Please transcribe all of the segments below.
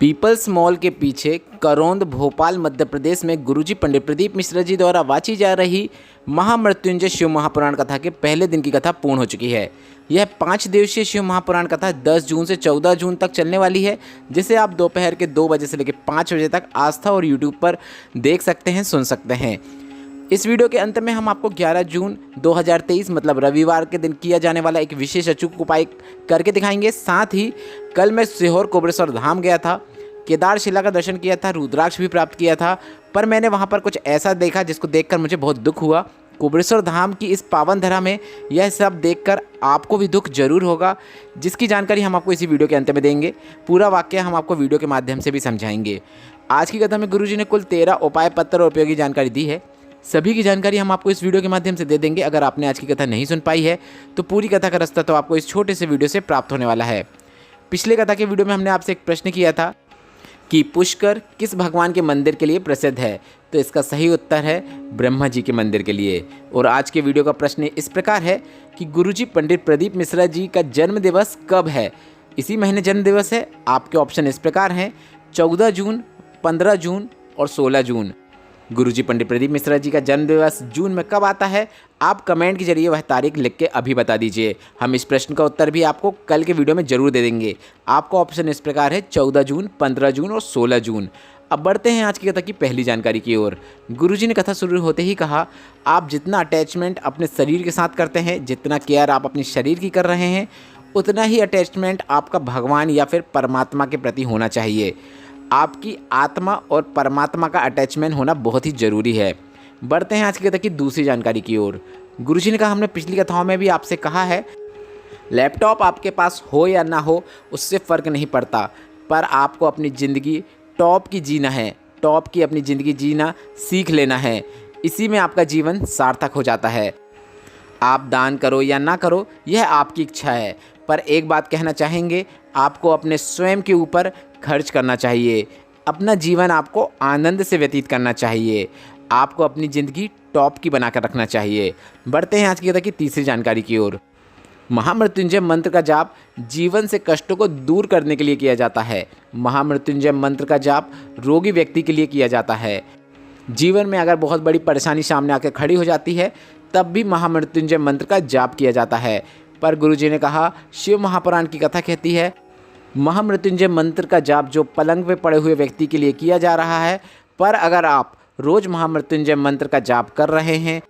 Peoples mall के पीछे करौंद भोपाल मध्य प्रदेश में गुरुजी पंडित प्रदीप मिश्रा जी द्वारा वाची जा रही महामृत्युंजय शिव महापुराण कथा के पहले दिन की कथा पूर्ण हो चुकी है। यह 5 दिवसीय शिव महापुराण कथा 10 जून से 14 जून तक चलने वाली है, जिसे आप दोपहर के 2 बजे से लेकर 5 बजे तक आस्था और यूट्यूब पर देख सकते हैं, सुन सकते हैं। इस वीडियो के अंत में हम आपको 11 जून 2023 मतलब रविवार के दिन किया जाने वाला एक विशेष अचूक उपाय करके दिखाएंगे। साथ ही कल मैं सीहोर कोबरेश्वर धाम गया था, केदारशिला का दर्शन किया था, रुद्राक्ष भी प्राप्त किया था, पर मैंने वहां पर कुछ ऐसा देखा जिसको देखकर मुझे बहुत दुख हुआ। कोबरेश्वर धाम की इस पावन धरा में यह सब देखकर आपको भी दुख जरूर होगा, जिसकी जानकारी हम आपको इसी वीडियो के अंत में देंगे। पूरा वाक्य हम आपको वीडियो के माध्यम से भी समझाएंगे। आज की कथा में गुरुजी ने कुल 13 उपाय पत्र और उपयोगी जानकारी दी है। सभी की जानकारी हम आपको इस वीडियो के माध्यम से दे देंगे। अगर आपने आज की कथा नहीं सुन पाई है तो पूरी कथा का रास्ता तो आपको इस छोटे से वीडियो से प्राप्त होने वाला है। पिछले कथा के वीडियो में हमने आपसे एक प्रश्न किया था कि पुष्कर किस भगवान के मंदिर के लिए प्रसिद्ध है, तो इसका सही उत्तर है ब्रह्मा जी के मंदिर के लिए। और आज के वीडियो का प्रश्न इस प्रकार है कि गुरुजी पंडित प्रदीप मिश्रा जी का जन्म दिवस कब है। इसी महीने जन्म दिवस है। आपके ऑप्शन इस प्रकार हैं 14 जून, 15 जून और 16 जून। गुरुजी पंडित प्रदीप मिश्रा जी का जन्म दिवस जून में कब आता है, आप कमेंट के जरिए वह तारीख लिख के अभी बता दीजिए। हम इस प्रश्न का उत्तर भी आपको कल के वीडियो में जरूर दे देंगे। आपका ऑप्शन इस प्रकार है 14 जून, 15 जून और 16 जून। अब बढ़ते हैं आज की कथा की पहली जानकारी की ओर। गुरुजी ने कथा शुरू होते ही कहा, आप जितना अटैचमेंट अपने शरीर के साथ करते हैं, जितना केयर आप अपने शरीर की कर रहे हैं, उतना ही अटैचमेंट आपका भगवान या फिर परमात्मा के प्रति होना चाहिए। आपकी आत्मा और परमात्मा का अटैचमेंट होना बहुत ही ज़रूरी है। बढ़ते हैं आज की कथा की दूसरी जानकारी की ओर। गुरुजी ने कहा, हमने पिछली कथाओं में भी आपसे कहा है, लैपटॉप आपके पास हो या ना हो उससे फ़र्क नहीं पड़ता, पर आपको अपनी ज़िंदगी टॉप की जीना है। टॉप की अपनी ज़िंदगी जीना सीख लेना है, इसी में आपका जीवन सार्थक हो जाता है। आप दान करो या ना करो यह आपकी इच्छा है, पर एक बात कहना चाहेंगे, आपको अपने स्वयं के ऊपर खर्च करना चाहिए। अपना जीवन आपको आनंद से व्यतीत करना चाहिए। आपको अपनी ज़िंदगी टॉप की बनाकर रखना चाहिए। बढ़ते हैं आज की कथा की तीसरी जानकारी की ओर। महामृत्युंजय मंत्र का जाप जीवन से कष्टों को दूर करने के लिए किया जाता है। महामृत्युंजय मंत्र का जाप रोगी व्यक्ति के लिए किया जाता है। जीवन में अगर बहुत बड़ी परेशानी सामने आकर खड़ी हो जाती है, तब भी महामृत्युंजय मंत्र का जाप किया जाता है। पर गुरुजी ने कहा, शिव महापुराण की कथा कहती है, महामृत्युंजय मंत्र का जाप जो पलंग पे पड़े हुए व्यक्ति के लिए किया जा रहा है, पर अगर आप रोज़ महामृत्युंजय मंत्र का जाप कर रहे हैं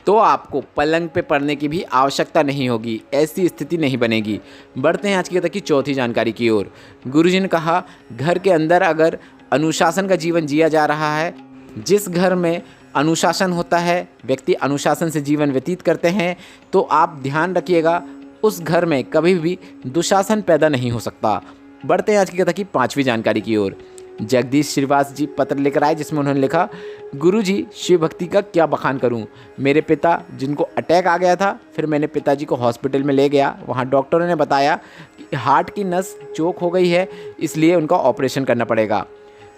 तो आपको पलंग पे पड़ने की भी आवश्यकता नहीं होगी, ऐसी स्थिति नहीं बनेगी। बढ़ते हैं आज की कथा की चौथी जानकारी की ओर। गुरुजी ने कहा, घर के अंदर अगर अनुशासन का जीवन जिया जा रहा है, जिस घर में अनुशासन होता है, व्यक्ति अनुशासन से जीवन व्यतीत करते हैं, तो आप ध्यान रखिएगा उस घर में कभी भी दुशासन पैदा नहीं हो सकता। बढ़ते हैं आज की कथा की पांचवी जानकारी की ओर। जगदीश श्रीवास जी पत्र लेकर आए, जिसमें उन्होंने लिखा, गुरुजी शिव भक्ति का क्या बखान करूं। मेरे पिता जिनको अटैक आ गया था, फिर मैंने पिताजी को हॉस्पिटल में ले गया। वहां डॉक्टरों ने बताया कि हार्ट की नस चोक हो गई है, इसलिए उनका ऑपरेशन करना पड़ेगा।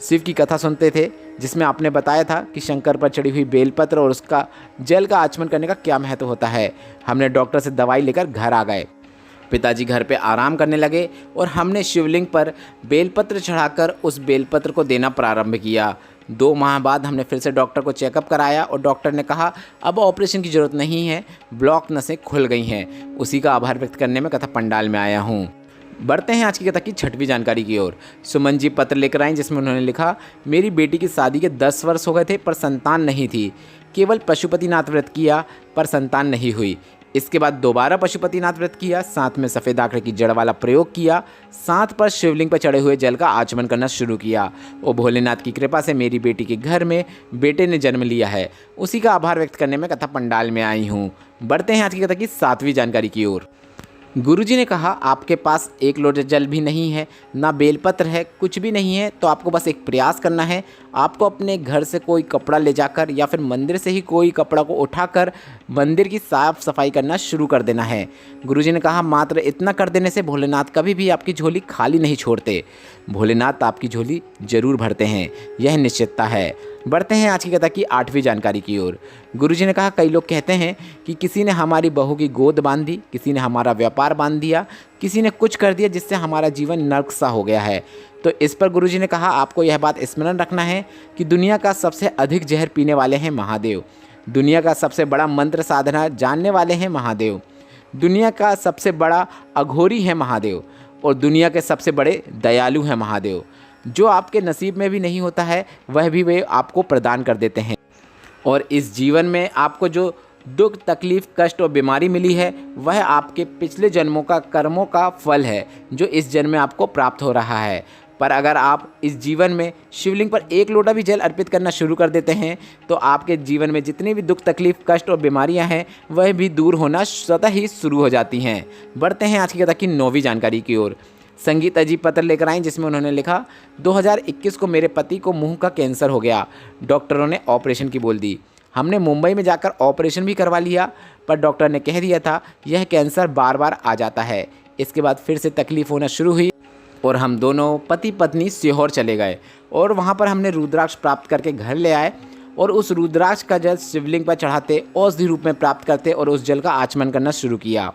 शिव की कथा सुनते थे, जिसमें आपने बताया था कि शंकर पर चढ़ी हुई बेलपत्र और उसका जल का आचमन करने का क्या महत्व होता है। हमने डॉक्टर से दवाई लेकर घर आ गए। पिताजी घर पे आराम करने लगे और हमने शिवलिंग पर बेलपत्र चढ़ाकर उस बेलपत्र को देना प्रारंभ किया। 2 माह बाद हमने फिर से डॉक्टर को चेकअप कराया और डॉक्टर ने कहा, अब ऑपरेशन की ज़रूरत नहीं है, ब्लॉक नसें खुल गई हैं। उसी का आभार व्यक्त करने में कथा पंडाल में आया हूँ। बढ़ते हैं आज की कथा की छठवीं जानकारी की ओर। सुमन जी पत्र लेकर आए, जिसमें उन्होंने लिखा, मेरी बेटी की शादी के 10 वर्ष हो गए थे पर संतान नहीं थी। केवल पशुपतिनाथ व्रत किया पर संतान नहीं हुई। इसके बाद दोबारा पशुपतिनाथ व्रत किया, साथ में सफ़ेद आंकड़े की जड़ वाला प्रयोग किया, साथ पर शिवलिंग पर चढ़े हुए जल का आचमन करना शुरू किया। और भोलेनाथ की कृपा से मेरी बेटी के घर में बेटे ने जन्म लिया है। उसी का आभार व्यक्त करने में कथा पंडाल में आई हूँ। बढ़ते हैं आज की कथा की 7वीं जानकारी की ओर। गुरुजी ने कहा, आपके पास 1 लोटा जल भी नहीं है, ना बेलपत्र है, कुछ भी नहीं है, तो आपको बस एक प्रयास करना है। आपको अपने घर से कोई कपड़ा ले जाकर या फिर मंदिर से ही कोई कपड़ा को उठाकर मंदिर की साफ सफाई करना शुरू कर देना है। गुरुजी ने कहा, मात्र इतना कर देने से भोलेनाथ कभी भी आपकी झोली खाली नहीं छोड़ते। भोलेनाथ आपकी झोली जरूर भरते हैं, यह निश्चितता है। बढ़ते हैं आज की कथा की 8वीं जानकारी की ओर। गुरुजी ने कहा, कई लोग कहते हैं कि किसी ने हमारी बहू की गोद बांध दी, किसी ने हमारा व्यापार बांध दिया, किसी ने कुछ कर दिया जिससे हमारा जीवन नर्क सा हो गया है। तो इस पर गुरुजी ने कहा, आपको यह बात स्मरण रखना है कि दुनिया का सबसे अधिक जहर पीने वाले हैं महादेव, दुनिया का सबसे बड़ा मंत्र साधना जानने वाले हैं महादेव, दुनिया का सबसे बड़ा अघोरी है महादेव और दुनिया के सबसे बड़े दयालु हैं महादेव। जो आपके नसीब में भी नहीं होता है वह भी वे आपको प्रदान कर देते हैं। और इस जीवन में आपको जो दुख, तकलीफ, कष्ट और बीमारी मिली है वह आपके पिछले जन्मों का कर्मों का फल है जो इस जन्म में आपको प्राप्त हो रहा है। पर अगर आप इस जीवन में शिवलिंग पर एक लोटा भी जल अर्पित करना शुरू कर देते हैं तो आपके जीवन में जितनी भी दुख, तकलीफ, कष्ट और बीमारियां हैं वह भी दूर होना स्वतः ही शुरू हो जाती हैं। बढ़ते हैं आज की कथा की 9वीं जानकारी की ओर। संगीता जी पत्र लेकर आई जिसमें उन्होंने लिखा, 2021 को मेरे पति को मुंह का कैंसर हो गया। डॉक्टरों ने ऑपरेशन की बोल दी। हमने मुंबई में जाकर ऑपरेशन भी करवा लिया पर डॉक्टर ने कह दिया था यह कैंसर बार बार आ जाता है। इसके बाद फिर से तकलीफ होना शुरू हुई और हम दोनों पति पत्नी सीहोर चले गए और वहाँ पर हमने रुद्राक्ष प्राप्त करके घर ले आए और उस रुद्राक्ष का जल शिवलिंग पर चढ़ाते, औषधि रूप में प्राप्त करते और उस जल का आचमन करना शुरू किया।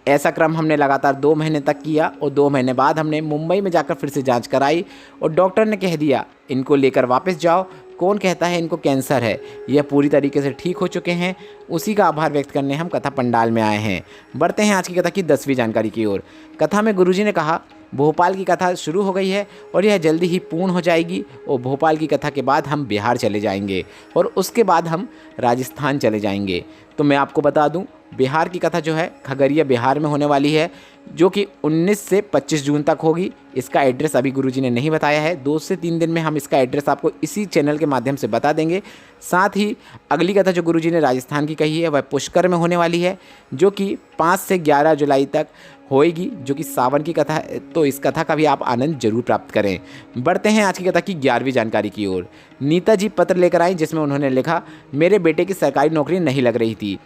ऐसा क्रम हमने लगातार 2 महीने तक किया और 2 महीने बाद हमने मुंबई में जाकर फिर से जांच कराई और डॉक्टर ने कह दिया इनको लेकर वापस जाओ, कौन कहता है इनको कैंसर है, यह पूरी तरीके से ठीक हो चुके हैं। उसी का आभार व्यक्त करने हम कथा पंडाल में आए हैं। बढ़ते हैं आज की कथा की 10वीं जानकारी की ओर। कथा में गुरुजी ने कहा, भोपाल की कथा शुरू हो गई है और यह जल्दी ही पूर्ण हो जाएगी और भोपाल की कथा के बाद हम बिहार चले जाएंगे और उसके बाद हम राजस्थान चले जाएंगे। तो मैं आपको बता दूं, बिहार की कथा जो है खगड़िया बिहार में होने वाली है जो कि 19 से 25 जून तक होगी। इसका एड्रेस अभी गुरुजी ने नहीं बताया है, 2 से 3 दिन में हम इसका एड्रेस आपको इसी चैनल के माध्यम से बता देंगे। साथ ही अगली कथा जो गुरुजी ने राजस्थान की कही है वह पुष्कर में होने वाली है जो कि 5 से 11 जुलाई तक होएगी, जो कि सावन की कथा है। तो इस कथा का भी आप आनंद जरूर प्राप्त करें। बढ़ते हैं आज की कथा की 11वीं जानकारी की ओर। नीता जी पत्र लेकर आई जिसमें उन्होंने लिखा, मेरे बेटे की सरकारी नौकरी नहीं लग रही थी,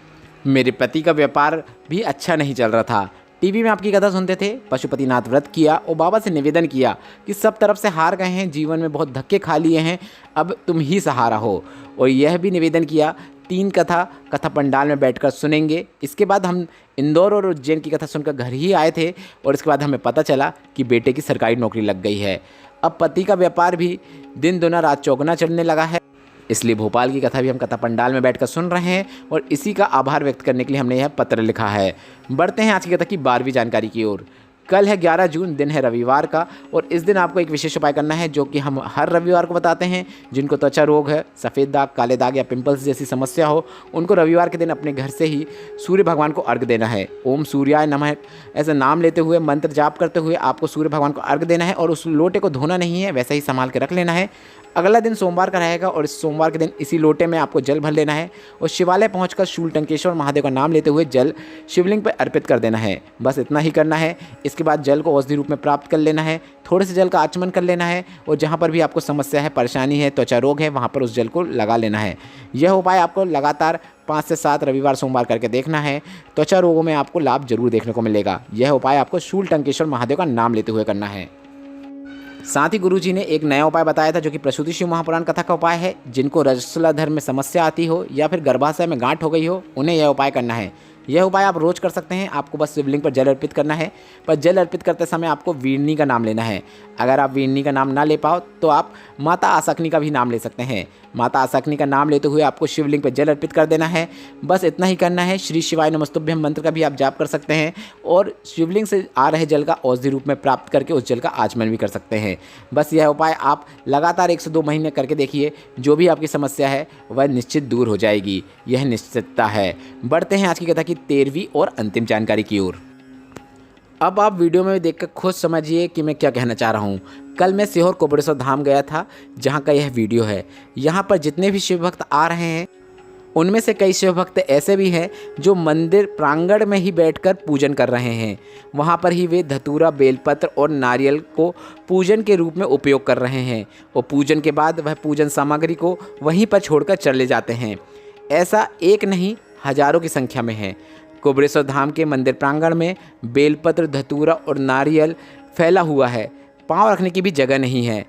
मेरे पति का व्यापार भी अच्छा नहीं चल रहा था। टीवी में आपकी कथा सुनते थे, पशुपतिनाथ व्रत किया और बाबा से निवेदन किया कि सब तरफ से हार गए हैं, जीवन में बहुत धक्के खा लिए हैं, अब तुम ही सहारा हो। और यह भी निवेदन किया 3 कथा पंडाल में बैठकर सुनेंगे। इसके बाद हम इंदौर और उज्जैन की कथा सुनकर घर ही आए थे और इसके बाद हमें पता चला कि बेटे की सरकारी नौकरी लग गई है। अब पति का व्यापार भी दिन दुना रात चौगुना चलने लगा है, इसलिए भोपाल की कथा भी हम कथा पंडाल में बैठकर सुन रहे हैं और इसी का आभार व्यक्त करने के लिए हमने यह पत्र लिखा है। बढ़ते हैं आज की कथा की 12वीं जानकारी की ओर। कल है 11 जून, दिन है रविवार का और इस दिन आपको एक विशेष उपाय करना है जो कि हम हर रविवार को बताते हैं। जिनको त्वचा रोग है, सफ़ेद दाग, काले दाग या पिंपल्स जैसी समस्या हो, उनको रविवार के दिन अपने घर से ही सूर्य भगवान को अर्घ देना है। ओम सूर्याय नमः ऐसा नाम लेते हुए, मंत्र जाप करते हुए आपको सूर्य भगवान को अर्घ देना है और उस लोटे को धोना नहीं है, वैसे ही संभाल के रख लेना है। अगला दिन सोमवार का रहेगा और इस सोमवार के दिन इसी लोटे में आपको जल भर लेना है और शिवालय पहुंचकर शूलटंकेश्वर महादेव का नाम लेते हुए जल शिवलिंग पर अर्पित कर देना है। बस इतना ही करना है। इसके बाद जल को औषधि रूप में प्राप्त कर लेना है, थोड़े से जल का आचमन कर लेना है और जहाँ पर भी आपको समस्या है, परेशानी है, त्वचा रोग है, वहाँ पर उस जल को लगा लेना है। यह उपाय आपको लगातार 5 से 7 रविवार सोमवार करके देखना है। त्वचा रोगों में आपको लाभ जरूर देखने को मिलेगा। यह उपाय आपको शूलटंकेश्वर महादेव का नाम लेते हुए करना है। साथ ही गुरुजी ने एक नया उपाय बताया था जो कि प्रसूति शिव महापुराण कथा का उपाय है। जिनको रजस्वलाधर में समस्या आती हो या फिर गर्भाशय में गांठ हो गई हो, उन्हें यह उपाय करना है। यह उपाय आप रोज कर सकते हैं। आपको बस शिवलिंग पर जल अर्पित करना है, पर जल अर्पित करते समय आपको वीरनी का नाम लेना है। अगर आप वीरनी का नाम ना ले पाओ तो आप माता आसकनी का भी नाम ले सकते हैं। माता आसकनी का नाम लेते हुए आपको शिवलिंग पर जल अर्पित कर देना है। बस इतना ही करना है। श्री शिवाय नमस्तुभ्यम मंत्र का भी आप जाप कर सकते हैं और शिवलिंग से आ रहे जल का औषधि रूप में प्राप्त करके उस जल का आचमन भी कर सकते हैं। बस यह उपाय आप लगातार 1 से 2 महीने करके देखिए, जो भी आपकी समस्या है वह निश्चित दूर हो जाएगी। यह निश्चितता है। बढ़ते हैं आज की कथा की 13वीं और अंतिम जानकारी की ओर। अब आप वीडियो में देखकर खुद समझिए कि मैं क्या कहना चाह रहा हूँ। कल मैं सीहोर कोबरेश्वर धाम गया था, जहाँ का यह वीडियो है। यहाँ पर जितने भी शिव भक्त आ रहे हैं उनमें से कई शिव भक्त ऐसे भी हैं जो मंदिर प्रांगण में ही बैठकर पूजन कर रहे हैं। वहाँ पर ही वे धतूरा, बेलपत्र और नारियल को पूजन के रूप में उपयोग कर रहे हैं और पूजन के बाद वह पूजन सामग्री को वहीं पर छोड़कर चले जाते हैं। ऐसा एक नहीं, हजारों की संख्या में है। कोबरेश्वर धाम के मंदिर प्रांगण में बेलपत्र, धतूरा और नारियल फैला हुआ है। पाँव रखने की भी जगह नहीं है।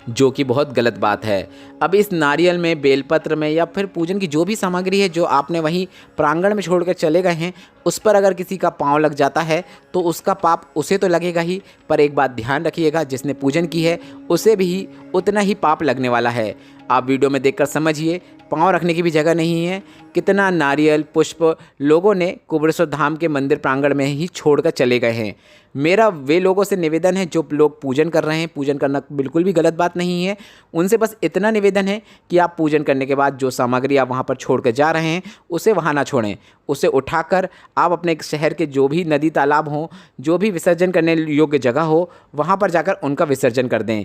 जो कि बहुत गलत बात है। अब इस नारियल में, बेलपत्र में या फिर पूजन की जो भी सामग्री है जो आपने वहीं प्रांगण में छोड़कर चले गए हैं, उस पर अगर किसी का पाँव लग जाता है तो उसका पाप उसे तो लगेगा ही, पर एक बात ध्यान रखिएगा, जिसने पूजन की है उसे भी उतना ही पाप लगने वाला है। आप वीडियो में देखकर समझिए, पाँव रखने की भी जगह नहीं है। कितना नारियल पुष्प लोगों ने कुबेरेश्वर धाम के मंदिर प्रांगण में ही छोड़कर चले गए हैं। मेरा वे लोगों से निवेदन है जो लोग पूजन कर रहे हैं, पूजन करना बिल्कुल भी गलत बात नहीं है, उनसे बस इतना निवेदन है कि आप पूजन करने के बाद जो सामग्री आप वहाँ पर छोड़ कर जा रहे हैं उसे वहाँ ना छोड़ें। उसे उठाकर आप अपने शहर के जो भी नदी तालाब हों, जो भी विसर्जन करने योग्य जगह हो, वहाँ पर जाकर उनका विसर्जन कर दें,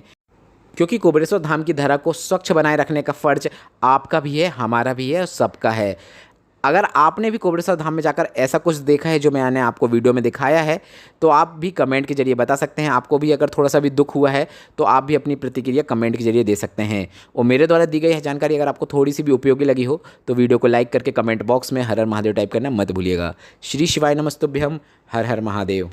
क्योंकि कुबेरेश्वर धाम की धरा को स्वच्छ बनाए रखने का फ़र्ज आपका भी है, हमारा भी है और सबका है। अगर आपने भी कुबेरेश्वर धाम में जाकर ऐसा कुछ देखा है जो मैंने आपको वीडियो में दिखाया है, तो आप भी कमेंट के जरिए बता सकते हैं। आपको भी अगर थोड़ा सा भी दुख हुआ है तो आप भी अपनी प्रतिक्रिया कमेंट के जरिए दे सकते हैं। और मेरे द्वारा दी गई है जानकारी अगर आपको थोड़ी सी भी उपयोगी लगी हो तो वीडियो को लाइक करके कमेंट बॉक्स में हर हर महादेव टाइप करना मत भूलिएगा। श्री शिवाय नमस्तुभ्यम। हर हर महादेव।